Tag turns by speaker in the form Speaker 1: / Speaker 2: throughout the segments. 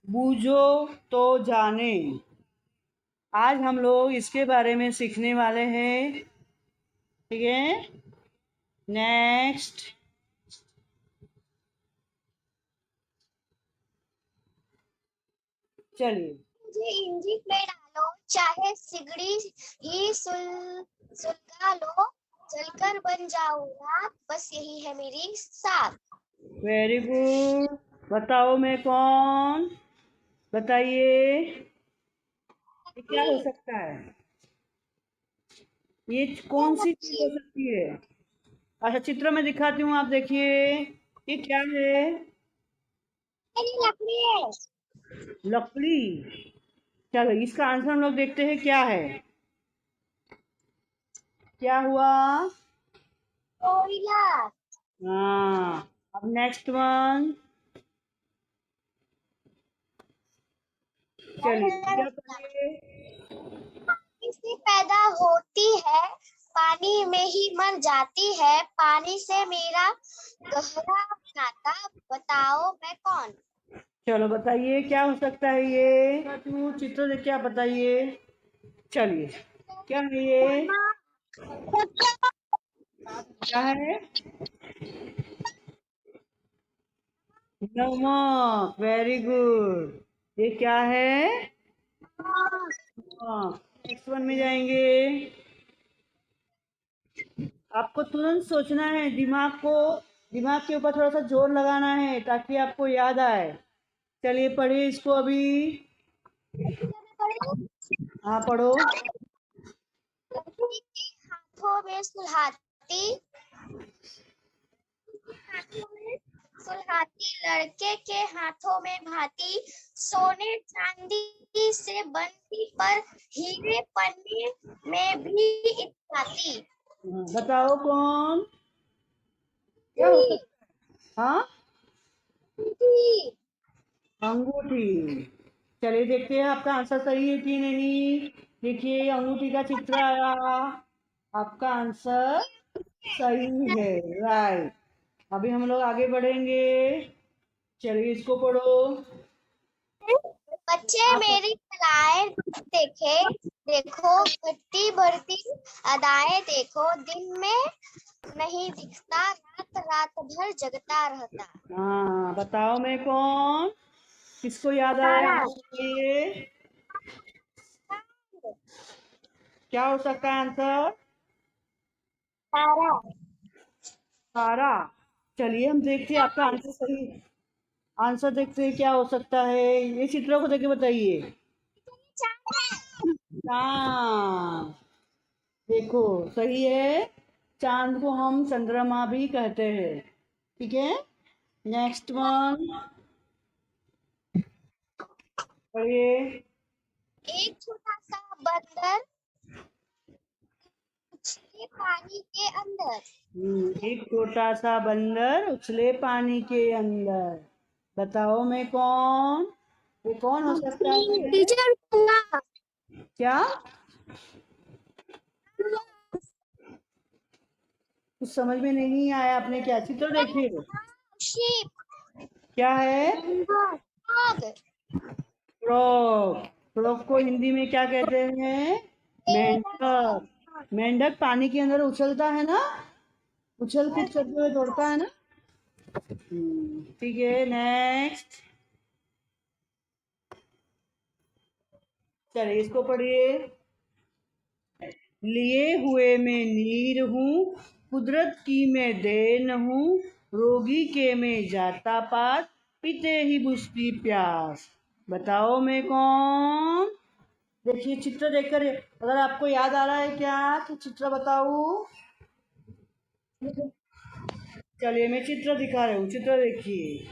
Speaker 1: बूझो तो जाने। आज हम लोग इसके बारे में सीखने वाले हैं। ठीक है, नेक्स्ट। चलिए,
Speaker 2: मुझे इंजिन में डालो, चाहे सिगड़ी ही सुलगा लो, जलकर बन जाऊंगा, बस यही है मेरी साथ।
Speaker 1: Very good. बताओ मैं कौन? बताइए, ये क्या हो सकता है? ये कौन सी चीज हो सकती है? अच्छा, चित्र में दिखाती हूँ, आप देखिए ये क्या है।
Speaker 2: मेरी लकड़ी है।
Speaker 1: लकड़ी। चलो, इसका आंसर हम लोग देखते हैं क्या है। क्या हुआ?
Speaker 2: कोयला।
Speaker 1: हाँ। अब नेक्स्ट वन। चलिए, क्या पढ़िए?
Speaker 2: पानी से पैदा होती है, पानी में ही मर जाती है, पानी से मेरा गहरा नाता, बताओ मैं कौन।
Speaker 1: चलो बताइए, क्या हो सकता है ये? तू चित्र देख के आप बताइए। चलिए, क्या है ये? क्या है? नमक। Very good. ये क्या है? हाँ। नेक्स्ट वन में जाएंगे। आपको तुरंत सोचना है, दिमाग के ऊपर थोड़ा सा जोर लगाना है ताकि आपको याद आए। चलिए, पढ़िए इसको अभी। हाँ, पढ़ो।
Speaker 2: लड़की के हाथों में सुलहाती, लड़के के हाथों में भाती, सोने चांदी से बनती, पर हीरे पन्नी में भी इतराती।
Speaker 1: बताओ कौन? क्या हो सकता है? हाँ, अंगूठी। चलिए, देखते हैं आपका आंसर सही है कि नहीं। देखिए, अंगूठी का चित्र आया। आपका आंसर सही है, राइट। अभी हम लोग आगे बढ़ेंगे। चलिए, इसको पढ़ो।
Speaker 2: बच्चे
Speaker 1: आप
Speaker 2: मेरी कलाएं देखे, देखो घटती बढ़ती अदाएं देखो, दिन में नहीं दिखता, रात रात भर जगता रहता।
Speaker 1: हाँ, बताओ मैं कौन? किसको याद आ रहा है?
Speaker 2: तारा।
Speaker 1: आप बताइए, क्या हो सकता है आंसर?
Speaker 2: तारा।
Speaker 1: तारा। चलिए, हम देखते हैं आपका आंसर सही। आंसर देखते हैं क्या हो सकता है। ये चित्रों को देख के बताइए। चांद। देखो, सही है। चांद को हम चंद्रमा भी कहते हैं। ठीक है, नेक्स्ट वन। पढ़िए।
Speaker 2: एक छोटा सा बंदर उछले पानी के अंदर।
Speaker 1: एक छोटा सा बंदर उछले पानी के अंदर। बताओ मैं कौन? ये कौन हो सकता है?
Speaker 2: टीचर कुआं।
Speaker 1: क्या? कुछ समझ में नहीं आया, आपने क्या चित्र देखिए?
Speaker 2: शिप।
Speaker 1: क्या है?
Speaker 2: आग।
Speaker 1: फ्रॉग। फ्रॉग को हिंदी में क्या कहते हैं? मेंढक। मेंढक पानी के अंदर उछलता है ना, उछल कूद करते हुए दौड़ता है ना। ठीक है, नेक्स्ट। चलिए, इसको पढ़िए। लिए हुए मैं नीर हूँ, कुदरत की मैं देन हूँ, रोगी के मैं जाता पात, पीते ही बुझती प्यास। बताओ मैं कौन? देखिए, चित्र देखकर अगर आपको याद आ रहा है क्या तो चित्र बताओ। चलिए, मैं चित्र दिखा रही हूँ, चित्र देखिए।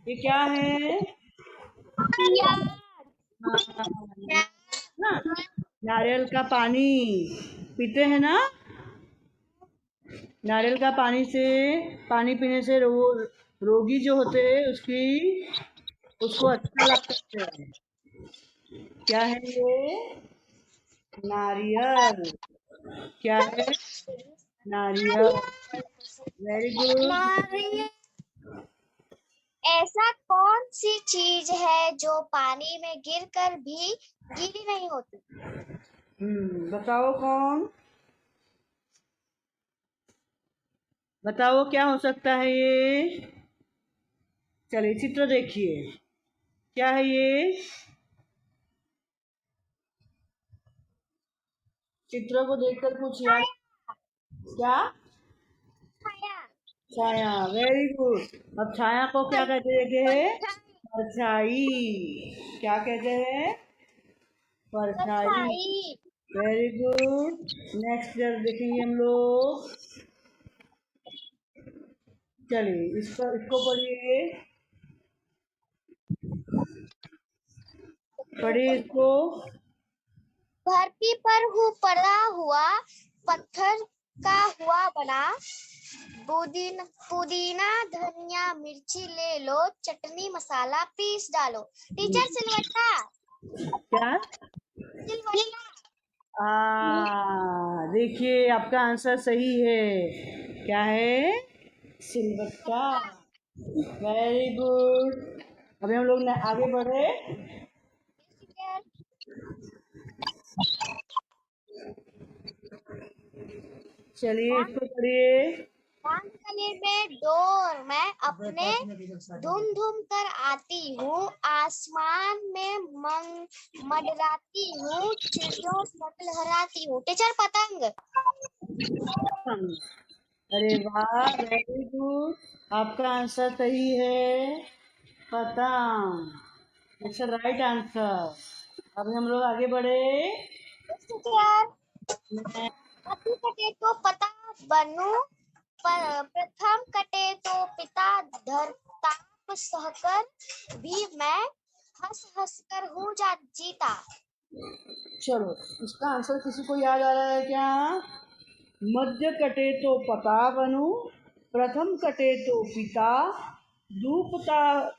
Speaker 1: ये क्या है? हाँ, ना, नारियल का पानी पीते हैं ना। नारियल का पानी पीने से रोगी जो होते हैं उसको अच्छा लगता है। क्या है ये? नारियल। क्या है? नारियल। Very good.
Speaker 2: ऐसा कौन सी चीज है जो पानी में गिरकर भी गीली नहीं होती?
Speaker 1: बताओ कौन, बताओ क्या हो सकता है ये। चलिए चित्र देखिए, क्या है ये? चित्र को देखकर कुछ याद, क्या?
Speaker 2: छाया।
Speaker 1: छाया, वेरी गुड। अब छाया को क्या कहते हैं? परछाई। क्या कहते हैं? परछाई।
Speaker 2: परछाई।
Speaker 1: Very good. नेक्स्ट जब देखेंगे हम लोग, चलिए इसको पढ़िए, पढ़िए इसको।
Speaker 2: धरती पर हूँ पड़ा हुआ, पत्थर का हुआ बना, पुदीना धनिया मिर्ची ले लो, चटनी मसाला पीस डालो। टीचर सिलवट्टा।
Speaker 1: क्या?
Speaker 2: सिलवट्टा।
Speaker 1: देखिए आपका आंसर सही है। क्या है? सिलबट्टा। Very good. अभी हम लोग आगे बढ़े। चलिए इसको पढ़िए।
Speaker 2: गले में डोर मैं अपने धूम धूम कर आती हूँ, आसमान में मंडराती हूँ, चिड़ियों पर लहराती हूँ। टीचर पतंग।
Speaker 1: अरे वाह, वेरी गुड। आपका आंसर सही है, पतंग। It's right answer. अभी हम लोग आगे बढ़े।
Speaker 2: अभी कटे तो पता बनूं, प्रथम कटे तो पिता धरताप सहकर भी मैं हंस हंस कर हूँ जीता।
Speaker 1: चलो इसका आंसर किसी को याद आ रहा है क्या? मध्य कटे तो पता बनूं, प्रथम कटे तो पिता,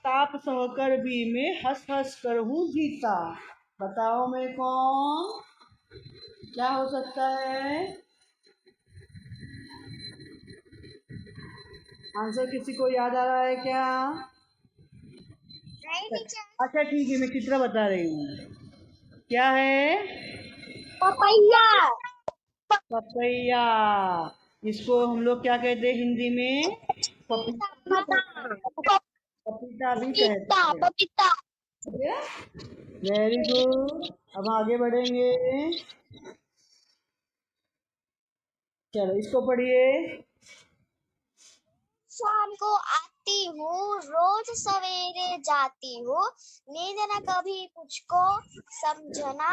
Speaker 1: ताप सहकर भी मैं हंस हंस कर हूँ जीता। बताओ मैं कौन, क्या हो सकता है? आंसर किसी को याद आ रहा है क्या?
Speaker 2: नहीं टीचर।
Speaker 1: अच्छा ठीक है, मैं चित्र बता रही हूँ। क्या है?
Speaker 2: पपैया।
Speaker 1: पपैया। इसको हम लोग क्या कहते हैं हिंदी में? पपीता भी कहते हैं। पपीता भी कहते हैं।
Speaker 2: पपीता।
Speaker 1: ठीक है, वेरी गुड। अब आगे बढ़ेंगे। चलो इसको पढ़िए।
Speaker 2: शाम को आती हूँ, रोज सवेरे जाती हूँ, नींद न कभी मुझको समझना,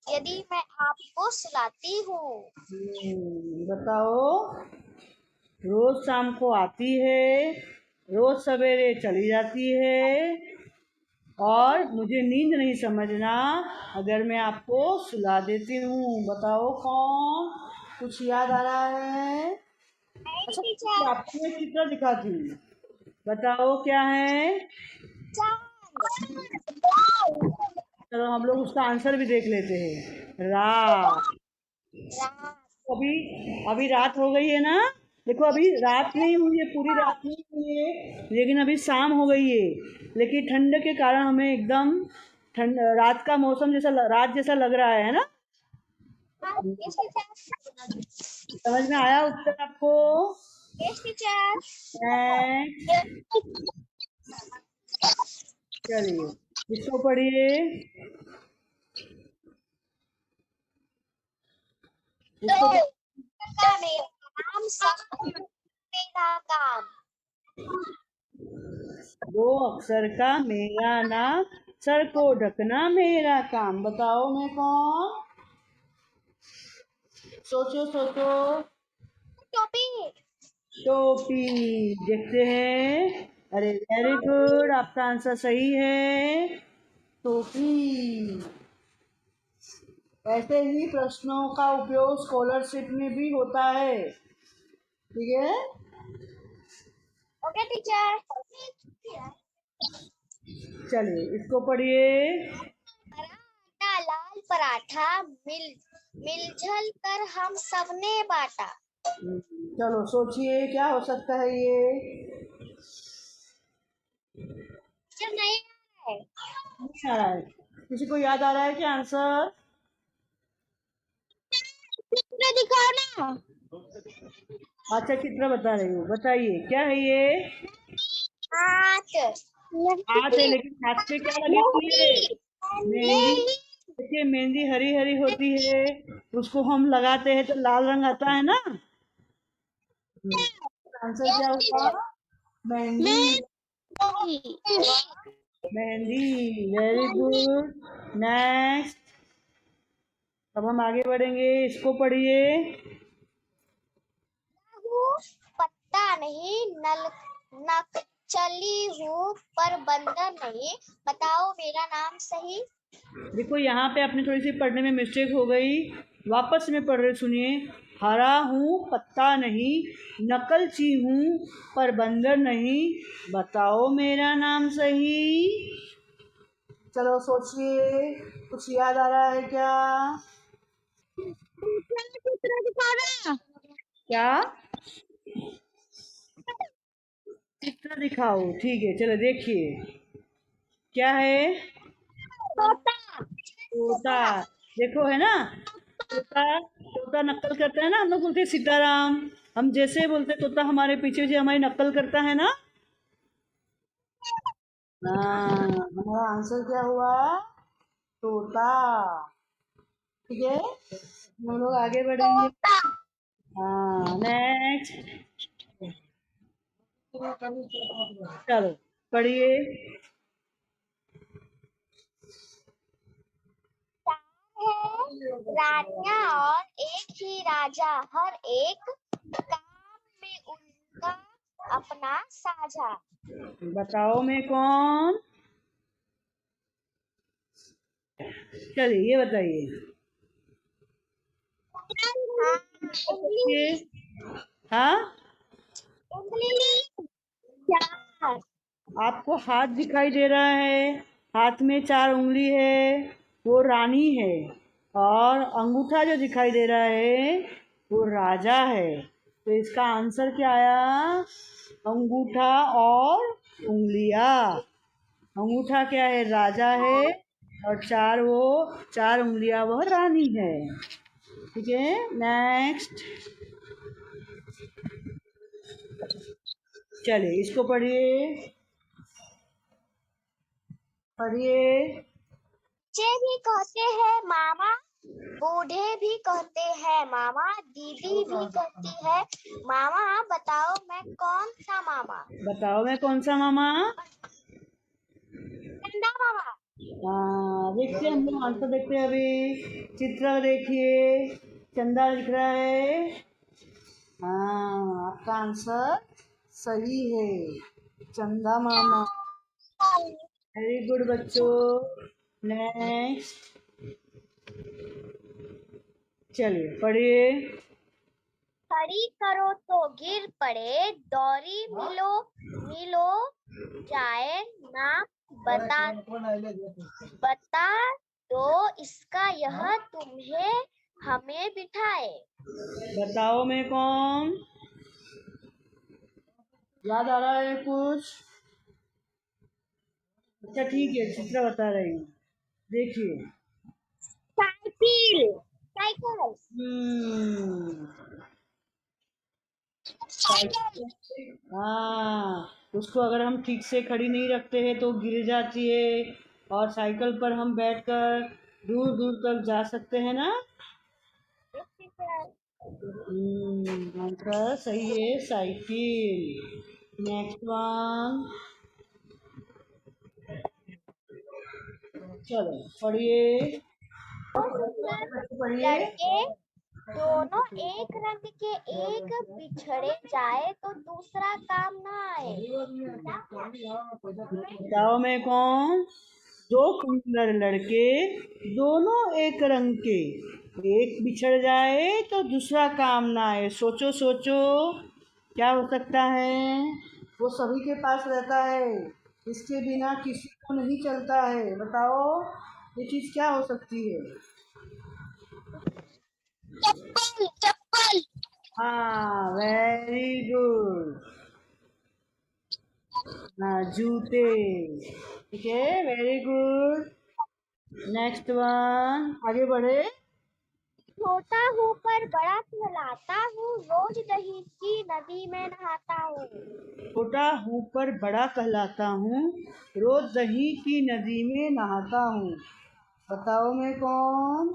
Speaker 2: यदि मैं आपको सुलाती हूँ।
Speaker 1: बताओ। रोज शाम को आती है, रोज सवेरे चली जाती है, और मुझे नींद नहीं समझना अगर मैं आपको सुला देती हूँ। बताओ कौन, कुछ याद आ रहा है? अच्छा
Speaker 2: टीचर।
Speaker 1: आपको मैं चित्र दिखाती हूँ, बताओ क्या है? चलो हम लोग उसका आंसर भी देख लेते हैं। रात। अभी अभी रात हो गई है ना, देखो अभी रात नहीं हुई है, पूरी रात नहीं हुई है, लेकिन अभी शाम हो गई है। लेकिन ठंड के कारण हमें एकदम ठंड, रात का मौसम जैसा रात जैसा लग रहा है ना। समझ में आया उत्तर आपको? चलिए इसको पढ़िए, इसको
Speaker 2: मेरा काम।
Speaker 1: दो अक्षर का मेरा नाम, सर को ढकना मेरा काम। बताओ मैं कौन? सोचो सोचो।
Speaker 2: टोपी।
Speaker 1: टोपी। देखते हैं। अरे वेरी गुड, आपका आंसर सही है, टोपी। ऐसे ही प्रश्नों का उपयोग स्कॉलरशिप में भी होता है, ठीक है।
Speaker 2: Okay teacher.
Speaker 1: चलिए इसको पढ़िए।
Speaker 2: हरा लाल पराठा मिलजुल कर हम सबने बांटा।
Speaker 1: चलो सोचिए क्या हो सकता है ये।
Speaker 2: जो नहीं है।
Speaker 1: नहीं आ रहा है। किसी को याद आ रहा है क्या आंसर?
Speaker 2: चित्र दिखाओ ना।
Speaker 1: अच्छा चित्र बता रही हूँ, बताइए क्या है ये।
Speaker 2: हाथ।
Speaker 1: हाथ है, लेकिन हाथ पे क्या लगी हुई है? मेहंदी।
Speaker 2: मेहंदी।
Speaker 1: देखिए मेहंदी हरी हरी होती है, उसको हम लगाते हैं तो लाल रंग आता है ना। आंसर क्या होगा? Mehndi. Mehndi. Very good. Next. अब हम आगे बढ़ेंगे, इसको पढ़िए।
Speaker 2: पत्ता नहीं नल नक चली हूँ पर बंदर नहीं, बताओ मेरा नाम सही।
Speaker 1: देखो यहाँ पे अपनी थोड़ी सी पढ़ने में मिस्टेक हो गई। वापस में पढ़ रहे, सुनिए। हरा हूँ पत्ता नहीं, नकलची हूँ पर बंदर नहीं, बताओ मेरा नाम सही। चलो सोचिए, कुछ याद आ रहा है क्या?
Speaker 2: चित्र दिखाना।
Speaker 1: क्या? चित्र दिखाओ, ठीक है चलो देखिए। क्या है?
Speaker 2: तोता।
Speaker 1: तोता। देखो है ना। तोता। तोता नकल करता है ना, हम लोग बोलते हैं सीताराम। हम जैसे बोलते हैं, तोता हमारे पीछे जो हमारी नकल करता है ना। हाँ, हमारा आंसर क्या हुआ? तोता। ठीक है, हम लोग आगे बढ़ेंगे।
Speaker 2: तोता।
Speaker 1: हाँ नेक्स्ट। चलो पढ़िए।
Speaker 2: है रानियां और एक ही राजा, हर एक काम में उनका अपना साझा।
Speaker 1: बताओ मैं कौन? चलिए ये बताइए।
Speaker 2: हाँ,
Speaker 1: ये। हाँ।
Speaker 2: उंगली। चार।
Speaker 1: आपको हाथ दिखाई दे रहा है, हाथ में 4 उंगली है, वो रानी है। और अंगूठा जो दिखाई दे रहा है वो राजा है। तो इसका आंसर क्या आया? अंगूठा और उंगलियां। अंगूठा क्या है? राजा है। और 4 वो 4 उंगलियां वह रानी है। ठीक है, नेक्स्ट। चलिए इसको पढ़िए। पढ़िए।
Speaker 2: बच्चे भी कहते हैं मामा, बूढ़े भी कहते हैं मामा, दीदी भी कहती है मामा, बताओ मैं कौन सा मामा।
Speaker 1: बताओ मैं कौन सा मामा?
Speaker 2: चंदा मामा।
Speaker 1: हाँ देखते हैं, हम लोग आंसर देखते हैं अभी। चित्र देखिए, चंदा दिख रहा है। हाँ आपका आंसर सही है, चंदा मामा। वेरी गुड बच्चों। नेक्स्ट। चलिए पढ़िए।
Speaker 2: खड़ी करो तो गिर पड़े, दौरी मिलो मिलो जाए ना, बता बता दो इसका यह तुम्हें हमें बिठाए।
Speaker 1: बताओ मैं कौन? याद आ रहा है कुछ? अच्छा ठीक है, चित्र बता रही हूँ, देखिए।
Speaker 2: साइकिल। साइकिल।
Speaker 1: हम्म।
Speaker 2: साइकिल।
Speaker 1: हाँ, उसको अगर हम ठीक से खड़ी नहीं रखते हैं तो गिर जाती है। और साइकिल पर हम बैठकर दूर दूर तक जा सकते हैं ना। आंसर सही है, साइकिल। Next one. चलो पढ़िए। पढ़िए।
Speaker 2: लड़के दोनों एक रंग के, एक बिछड़े जाए तो दूसरा काम ना आए।
Speaker 1: बताओ मैं कौन? दो सुंदर लड़के, दोनों एक रंग के, एक बिछड़ जाए तो दूसरा काम ना आए। सोचो सोचो, क्या हो सकता है? वो सभी के पास रहता है, इसके बिना किसी को नहीं चलता है। बताओ ये चीज क्या हो सकती है?
Speaker 2: चप्पल। चप्पल।
Speaker 1: हाँ, वेरी गुड। हाँ, जूते। ठीक है, वेरी गुड। नेक्स्ट वन, आगे बढ़े।
Speaker 2: छोटा हूँ पर बड़ा कहलाता हूँ, रोज दही की नदी में नहाता हूँ।
Speaker 1: छोटा हूँ पर बड़ा कहलाता हूँ, रोज दही की नदी में नहाता हूँ। बताओ मैं कौन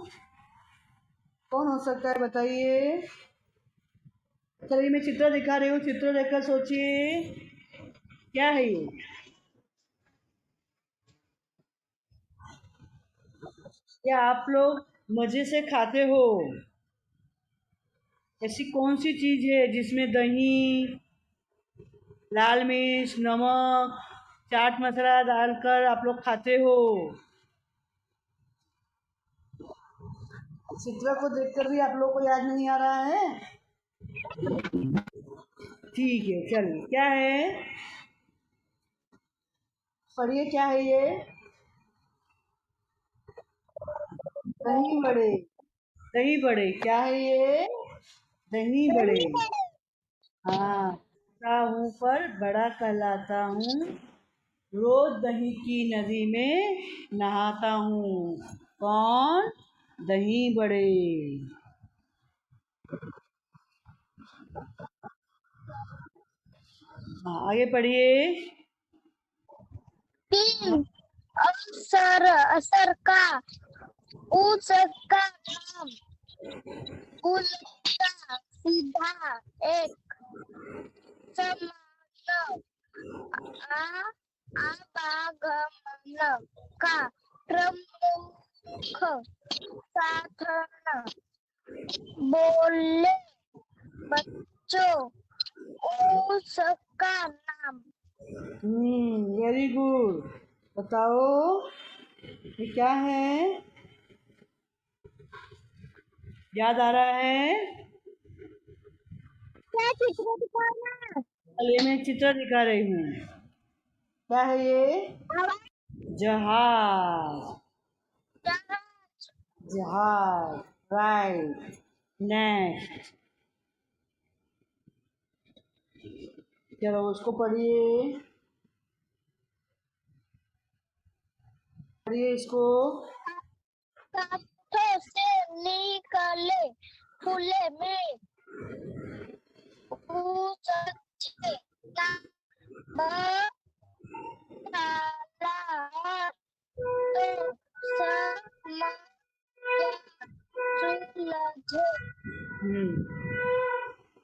Speaker 1: कौन हो सकता है, बताइए। चलिए मैं चित्र दिखा रही हूँ, चित्र देखकर सोचिए क्या है ये। क्या आप लोग मजे से खाते हो? ऐसी कौन सी चीज है जिसमें दही, लाल मिर्च, नमक, चाट मसाला डालकर आप लोग खाते हो? चित्र को देखकर भी आप लोग को याद नहीं आ रहा है? ठीक है, चलिए क्या है, पढ़िए क्या है ये। दही बड़े। दही बड़े क्या है ये? दही बड़े। हाँ, छोटा हूँ पर बड़ा कहलाता हूँ, रोज दही की नदी में नहाता हूँ। कौन? दही बड़े। हाँ, आगे पढ़िए।
Speaker 2: तीन अवसर असर का उसका नाम उल्टा सीधा एक समान आवागमन का प्रमुख साधन। बोले बच्चों उसका नाम।
Speaker 1: Very good. बताओ ये क्या है, याद आ रहा है?
Speaker 2: क्या चित्र दिखाना?
Speaker 1: चलिए मैं चित्र दिखा रही हूँ। क्या है ये? जहाज। जहाज, राइट। नेक्स्ट, चलो उसको पढ़िए। पढ़िए इसको।
Speaker 2: कांटों से निकले फूले में पूछे ताला तो समझ सुलझे।
Speaker 1: हम्म,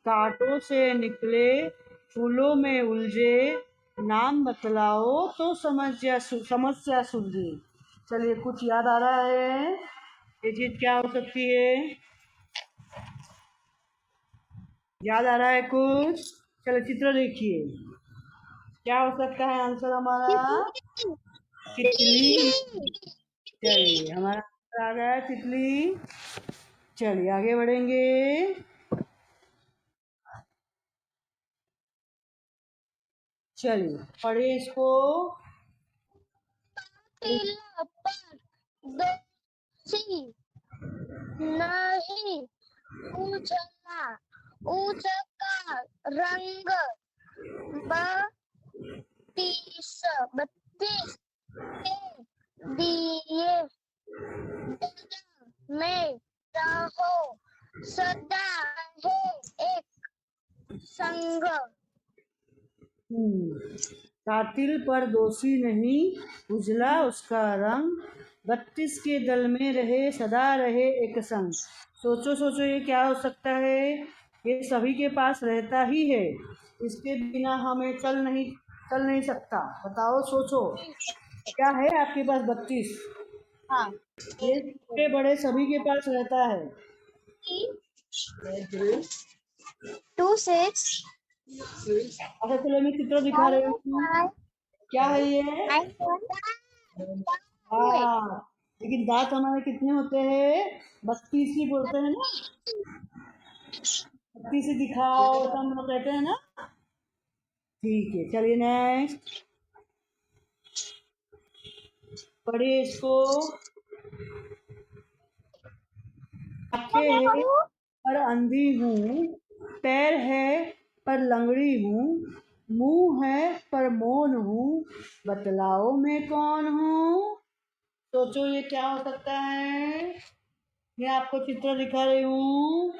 Speaker 1: कांटों से निकले, फूलों में उलझे, नाम बतलाओ तो समस्या सुलझे। चलिए कुछ याद आ रहा है, ये चीज क्या हो सकती है? याद आ रहा है कुछ? चलो चित्र देखिए, क्या हो सकता है आंसर हमारा? तितली। चलिए हमारा आंसर आ गया है तितली। चलिए आगे बढ़ेंगे। चलिए पढ़िए इसको।
Speaker 2: तिल पर दोषी नहीं उजला उसका रंग बत्तीस के दिए में रहो सदा है एक संग।
Speaker 1: कातिल पर दोषी नहीं, उजला उसका रंग, 32 के दल में रहे सदा रहे एक संग। सोचो सोचो ये क्या हो सकता है? ये सभी के पास रहता ही है, इसके बिना हमें चल नहीं सकता। बताओ सोचो, क्या है आपके पास 32?
Speaker 2: हाँ,
Speaker 1: ये छोटे बड़े सभी के पास रहता है।
Speaker 2: 2 6
Speaker 1: अच्छा चलो मैं चित्र दिखा रही हूँ। क्या है ये?
Speaker 2: 9
Speaker 1: हाँ, लेकिन दांत हमारे कितने होते हैं? 32 ही बोलते हैं ना, 32 ही दिखाओ तो हम लोग कहते हैं ना। ठीक है, चलिए नेक्स्ट पढ़िए इसको। आंखें हैं पर अंधी हूँ, पैर है पर लंगड़ी हूँ, मुंह है पर मौन हूँ, बतलाओ मैं कौन हूँ। सोचो ये क्या हो सकता है। मैं आपको चित्र दिखा रही हूँ।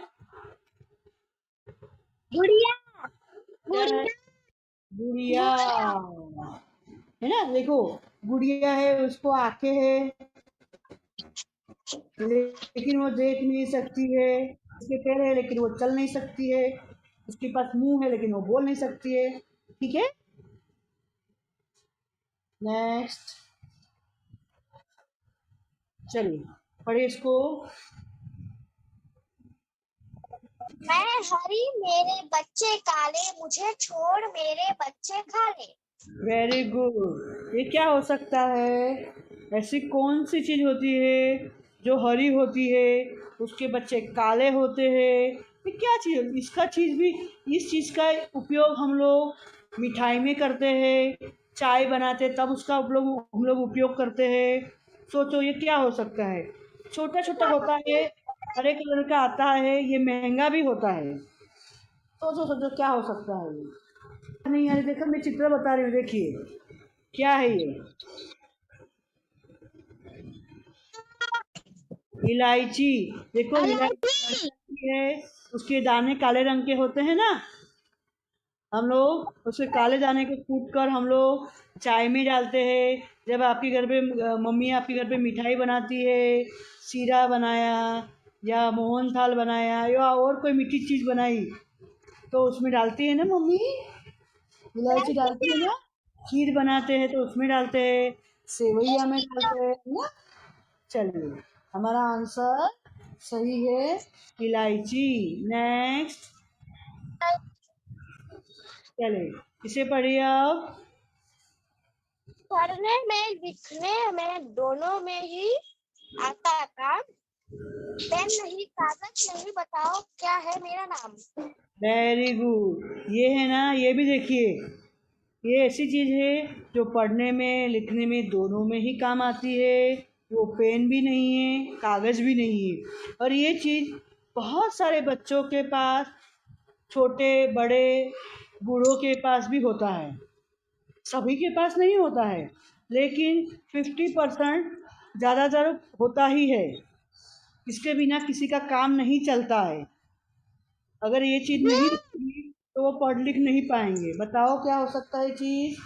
Speaker 2: गुड़िया।
Speaker 1: क्या है?
Speaker 2: गुड़िया।
Speaker 1: गुड़िया
Speaker 2: गुड़िया।
Speaker 1: है ना। देखो, गुड़िया है, उसको आंखें है, लेकिन वो देख नहीं सकती है। उसके पैर है लेकिन वो चल नहीं सकती है। उसके पास मुंह है लेकिन वो बोल नहीं सकती है। ठीक है। नेक्स्ट, चलिए पढ़िए इसको।
Speaker 2: मैं हरी मेरे बच्चे काले, मुझे छोड़ मेरे बच्चे खा ले।
Speaker 1: Very good. ये क्या हो सकता है? ऐसी कौन सी चीज होती है जो हरी होती है, उसके बच्चे काले होते हैं? ये क्या चीज है? इसका चीज भी, इस चीज का उपयोग हम लोग मिठाई में करते हैं, चाय बनाते तब उसका हम लोग उपयोग करते हैं। सोचो ये क्या हो सकता है। छोटा छोटा होता है, हरे कलर का आता है, ये महंगा भी होता है। सोचो सोचो क्या हो सकता है ये। नहीं यार, देखो मैं चित्र बता रही हूँ, देखिए क्या है ये। इलायची। देखो
Speaker 2: इलायची।
Speaker 1: इलायची है, उसके दाने काले रंग के होते हैं ना। हम लोग उसके काले दाने को कूट कर हम लोग चाय में डालते हैं। जब आपके घर पे मम्मी आपके घर पे मिठाई बनाती है, सीरा बनाया या मोहन थाल बनाया या और कोई मीठी चीज़ बनाई, तो उसमें डालती है ना मम्मी, इलायची डालती है ना। खीर बनाते हैं तो उसमें डालते हैं, सेवैया में डालते हैं ना। चलिए, हमारा आंसर सही है, इलायची। नेक्स्ट, चलिए इसे पढ़िए आप।
Speaker 2: पढ़ने में लिखने में दोनों में ही आता काम, पेन नहीं कागज नहीं, बताओ क्या है मेरा नाम।
Speaker 1: Very good. ये है ना, ये भी देखिए, ये ऐसी चीज़ है जो पढ़ने में लिखने में दोनों में ही काम आती है। वो पेन भी नहीं है, कागज़ भी नहीं है। और ये चीज़ बहुत सारे बच्चों के पास, छोटे बड़े बूढ़ों के पास भी होता है। सभी के पास नहीं होता है, लेकिन 50% ज़्यादातर होता ही है। इसके बिना किसी का काम नहीं चलता है। अगर ये चीज़ नहीं रहेगी तो वो पढ़ लिख नहीं पाएंगे। बताओ क्या हो सकता है चीज़।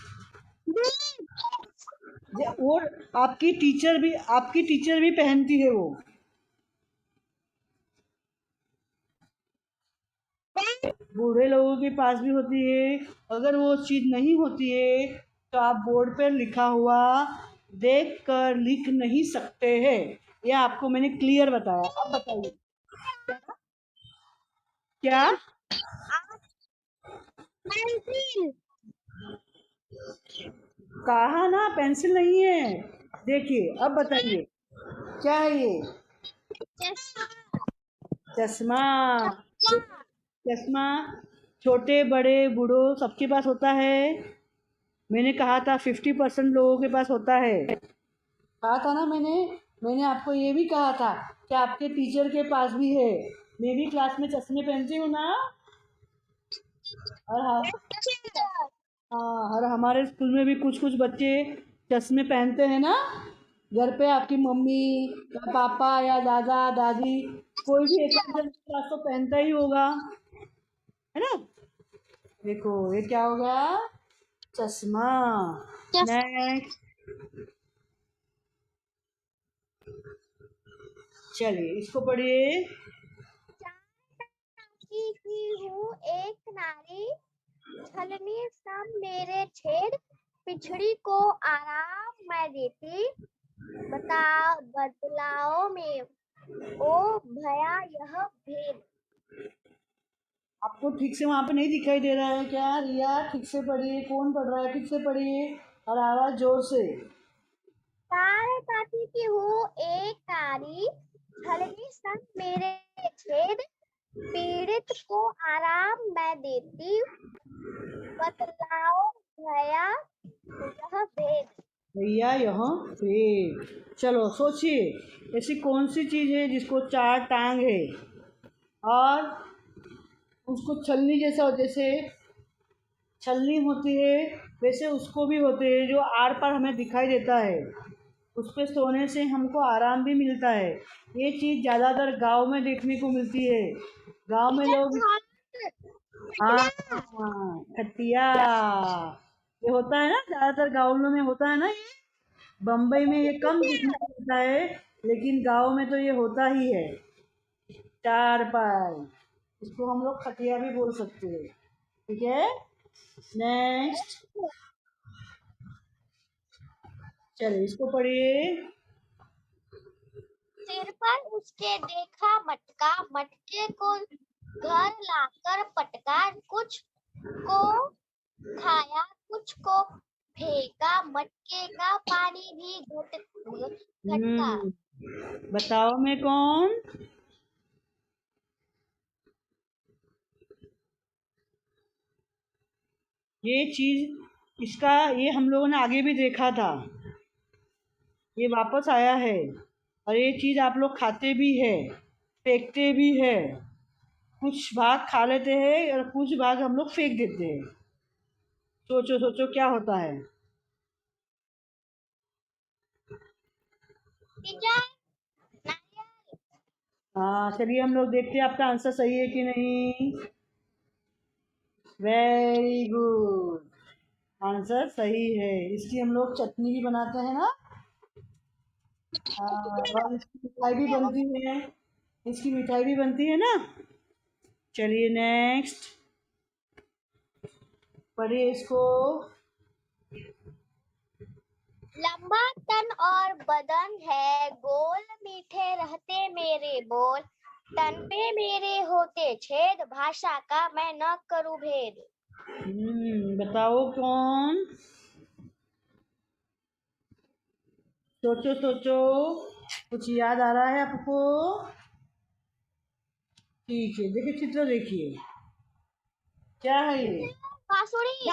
Speaker 1: और आपकी टीचर भी पहनती है वो। बूढ़े लोगों के पास भी होती है। अगर वो चीज़ नहीं होती है तो आप बोर्ड पर लिखा हुआ देख कर लिख नहीं सकते हैं। ये आपको मैंने क्लियर बताया। अब बताइए क्या।
Speaker 2: पेंसिल।
Speaker 1: कहा ना पेंसिल नहीं है। देखिए अब बताइए क्या है ये।
Speaker 2: चश्मा।
Speaker 1: चश्मा। चश्मा छोटे बड़े बूढ़ों सबके पास होता है। मैंने कहा था 50% लोगों के पास होता है। कहा था ना मैंने। मैंने आपको ये भी कहा था कि आपके टीचर के पास भी है। मैं भी क्लास में चश्मे पहनती हूँ ना। और हाँ, और हमारे स्कूल में भी कुछ कुछ बच्चे चश्मे पहनते हैं ना। घर पे आपकी मम्मी या पापा या दादा दादी, कोई भी एक आध जन के पास तो पहनता ही होगा, है ना। देखो ये क्या हो गया, चश्मा। नेक्स्ट, चलिए इसको पढ़िए।
Speaker 2: की हूँ एक नारी, छलनी सब मेरे छेद, पिछड़ी को आराम मैं देती, बदलाओ में ओ भया यह भेद।
Speaker 1: आपको ठीक से वहां पे नहीं दिखाई दे रहा है क्या रिया? ठीक से पढ़िए, कौन पढ़ रहा है ठीक से पढ़िए, और आवाज जोर से।
Speaker 2: तारे ताती की हूँ एक नारी, छलनी सब मेरे छेद, पीड़ित को आराम मैं देती, बतलाओ भया यह भेद।
Speaker 1: भैया यहाँ पे। चलो सोचिए, ऐसी कौन सी चीज है जिसको चार टांग है और उसको छलनी जैसा, जैसे छलनी होती है वैसे उसको भी होते हैं, जो आर पार हमें दिखाई देता है। उस पे सोने से हमको आराम भी मिलता है। ये चीज़ ज़्यादातर गांव में देखने को मिलती है। गांव में लोग, हाँ हाँ, खटिया, ये होता है ना, ज़्यादातर गाँव में होता है ना ये। बम्बई में ये कम देखने को मिलता है, लेकिन गांव में तो ये होता ही है। चार पाई, इसको हम लोग खटिया भी बोल सकते हैं। ठीक है, नेक्स्ट, चलिए इसको पढ़िए।
Speaker 2: सिर पर उसके देखा मटका, मटके को घर लाकर पटका, कुछ को खाया कुछ को फेंका, मटके का पानी भी घटका।
Speaker 1: बताओ मैं कौन? ये चीज, इसका ये हम लोगों ने आगे भी देखा था, ये वापस आया है। और ये चीज आप लोग खाते भी है, फेंकते भी है। कुछ भाग खा लेते हैं और कुछ भाग हम लोग फेंक देते हैं। सोचो सोचो क्या होता है?
Speaker 2: टीचर, नारियल।
Speaker 1: हाँ, चलिए हम लोग देखते हैं आपका आंसर सही है कि नहीं। वेरी गुड, आंसर सही है। इसकी हम लोग चटनी भी बनाते हैं ना। हाँ, और इसकी मिठाई भी बनती है, इसकी मिठाई भी बनती है ना। चलिए नेक्स्ट, पढ़िए इसको।
Speaker 2: लंबा तन और बदन है गोल, मीठे रहते मेरे बोल, तन पे मेरे होते छेद, भाषा का मैं न करूं भेद।
Speaker 1: बताओ कौन? सोचो सोचो, कुछ याद आ रहा है आपको? ठीक है, देखिए चित्र देखिए, क्या है ये?
Speaker 2: बांसुरी।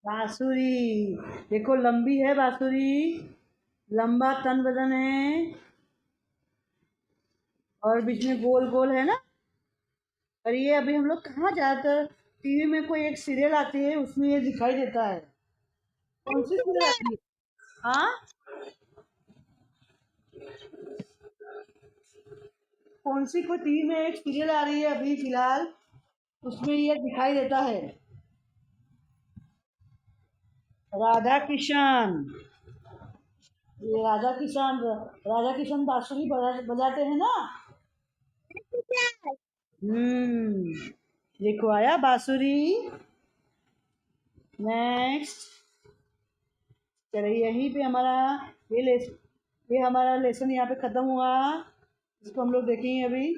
Speaker 1: बांसुरी। देखो लंबी है बांसुरी, लंबा तन बदन है, और बीच में गोल गोल है ना। और ये अभी हम लोग कहाँ, ज्यादातर टीवी में कोई एक सीरियल आती है उसमें ये दिखाई देता है। कौन सी सीरियल आती है? हाँ, कौन सी कोई टीवी में एक सीरियल आ रही है अभी फिलहाल, उसमें ये दिखाई देता है। राधा किशन। ये राधा किशन बांसुरी बजाते हैं ना। हम्म, देखो आया बांसुरी। नेक्स्ट, चलिए यहीं पे हमारा ये हमारा लेसन यहाँ पे ख़त्म हुआ। इसको हम लोग देखेंगे अभी।